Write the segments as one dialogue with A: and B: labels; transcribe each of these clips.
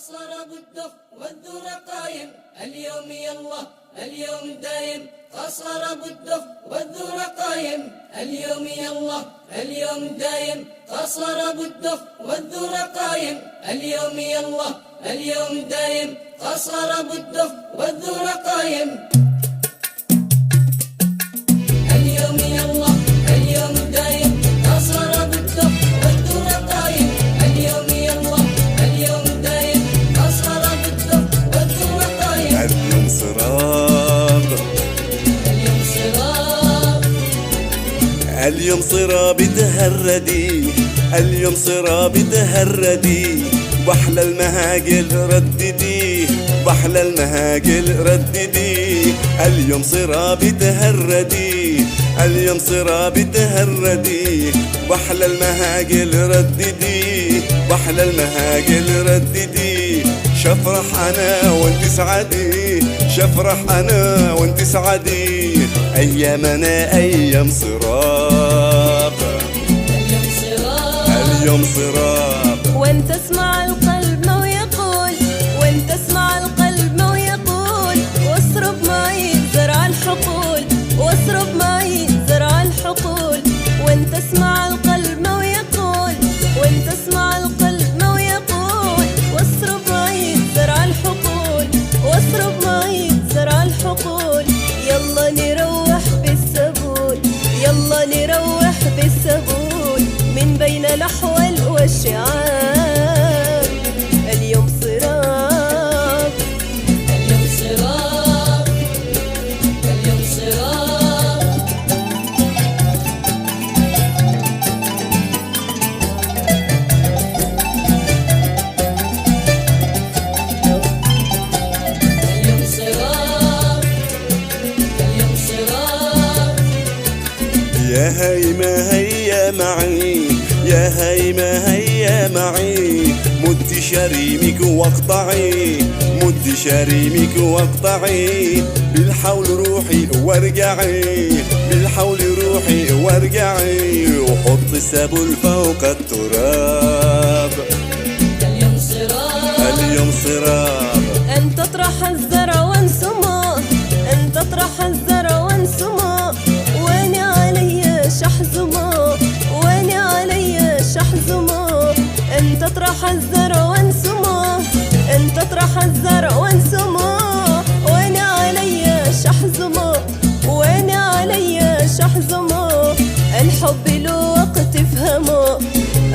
A: قصر بالدف والذرة قايم اليوم يلا اليوم دايم. قصر بالدف والذرة قايم اليوم يلا اليوم دايم. قصر بالدف والذرة قايم اليوم يلا اليوم دايم. قصر بالدف والذرة قايم اليوم يلا اليوم دايم. قصر بالدف والذرة قايم اليوم يلا اليوم دايم. قصر بالدف والذرة قايم
B: اليوم صراب
A: اليوم صراب
B: اليوم صراب تهردي اليوم صراب تهردي بحلى المهاجل رددي بحلى المهاجل رددي. اليوم صراب تهردي اليوم صراب تهردي بحلى المهاجل رددي بحلى المهاجل رددي. شفرح انا وانت سعدي شفرح انا وانت سعدي ايامنا ايام صراب
A: اليوم صراب
B: اليوم صراب.
C: وانت اسمع القلب ما يقول وانت اسمع القلب ما يقول واسرب معي زرع الحقول واسرب معي زرع الحقول. وانت اسمع القلب ما يقول وانت اسمع القلب ما يقول واسرب معي زرع الحقول واسرب معي زرع الحقول. يلا نروح بالسبول يلا نروح بالسبول من بين الأحوال والشعاب. اليوم صراب
A: اليوم صراب اليوم صراب اليوم صراب اليوم صراب.
B: يا هيما هيا معي يا هيما هيا معي مد شريمك واقطعي مد شريمك واقطعي. بالحول روحي وارجعي بالحول روحي وارجعي وحط السبل فوق التراب.
A: اليوم صراب
B: اليوم صراب
C: أن تطرح الزرع وانسمه أن تطرح الزرع وانسمه وأنا علي شحزمه وأنا علي شحزمه. أن تطرح الزرع وانسمه أن تطرح الزرع وانسمه وأنا علي شحزمه وأنا علي شحزمه. الحب له وقت افهمه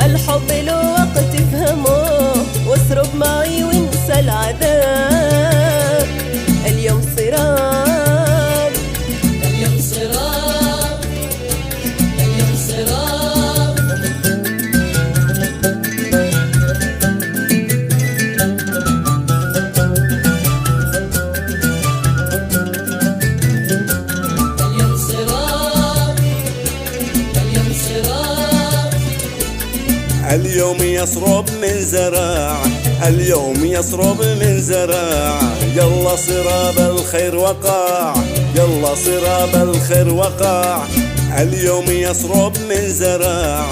C: الحب له وقت افهمه واسرب معي وانسى العذاب. اليوم صراب
A: اليوم صراب اليوم صراب اليوم صراب اليوم صراب.
B: اليوم يصرب من زراع اليوم يصرب من زراع. يلا صراب الخير وقع يلا صراب الخير وقع. اليوم يصرب من زراع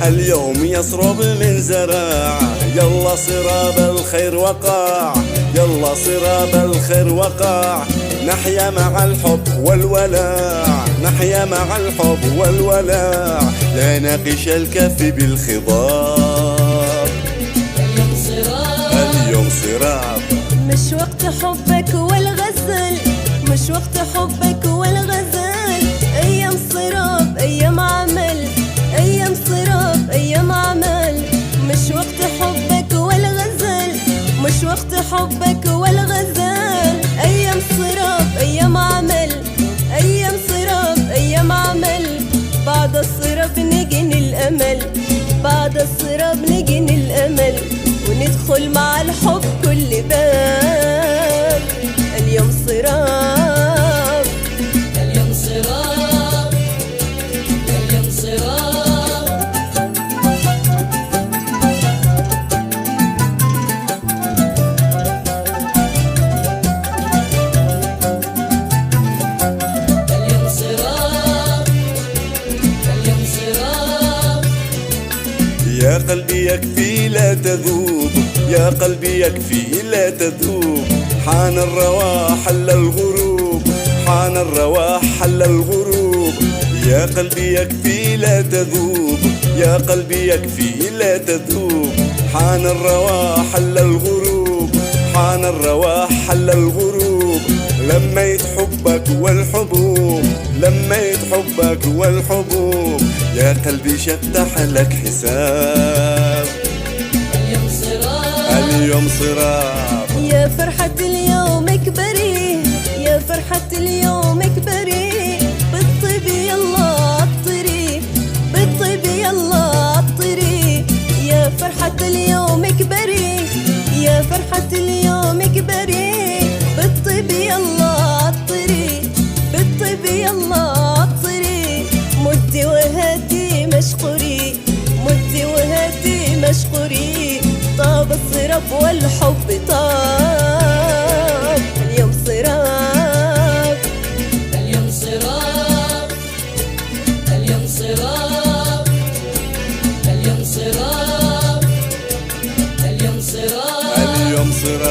B: اليوم يصرب من زراع. يلا صراب الخير وقع يلا صراب الخير وقع. نحيا مع الحب والولاع نحيا مع الحب والولاع. لا نقش الكف بالخضاب.
A: اليوم صراب
B: اليوم صراب
C: مش وقت حبك والغزل مش وقت حبك والغزل. أيام صراب أيام عمل أيام صراب أيام عمل. مش وقت حبك والغزل مش وقت حبك والغزل. أيام صراب أيام عمل أيام صراب أيام عمل. بعد الصراب نجني الأمل بعد الصراب نجني الأمل وندخل مع الحب كل باب. اليوم صراب
A: اليوم صراب اليوم صراب اليوم صراب اليوم صراب.
B: يا قلبي قلبي يكفي لا تذوب، يا قلبي يكفي لا تذوب. حان الرواح حل الغروب، حان الرواح حل الغروب. يا قلبي يكفي لا تذوب، يا قلبي يكفي لا تذوب. حان الرواح حل الغروب، حان الرواح حل الغروب. لميت حبك والحبوب، لميت حبك والحبوب. يا قلبي شفتح لك حساب،
A: اليوم صراط،
B: اليوم صراط.
C: يا فرحة اليوم اكبري، يا فرحة اليوم اكبري. بالطيب يلا اطري، بالطيب يلا اطري. يا فرحة اليوم اكبري، يا فرحة اليوم اكبري. بالطيب يلا اطري، بالطيب يلا اطري. مدي وهاتي مشقري، مدي وهاتي مشقري. طاب الصرف والحب طاب، اليوم صراط،
A: اليوم صراط، اليوم صراط، اليوم صراط، اليوم صراط.
B: اليوم صراط.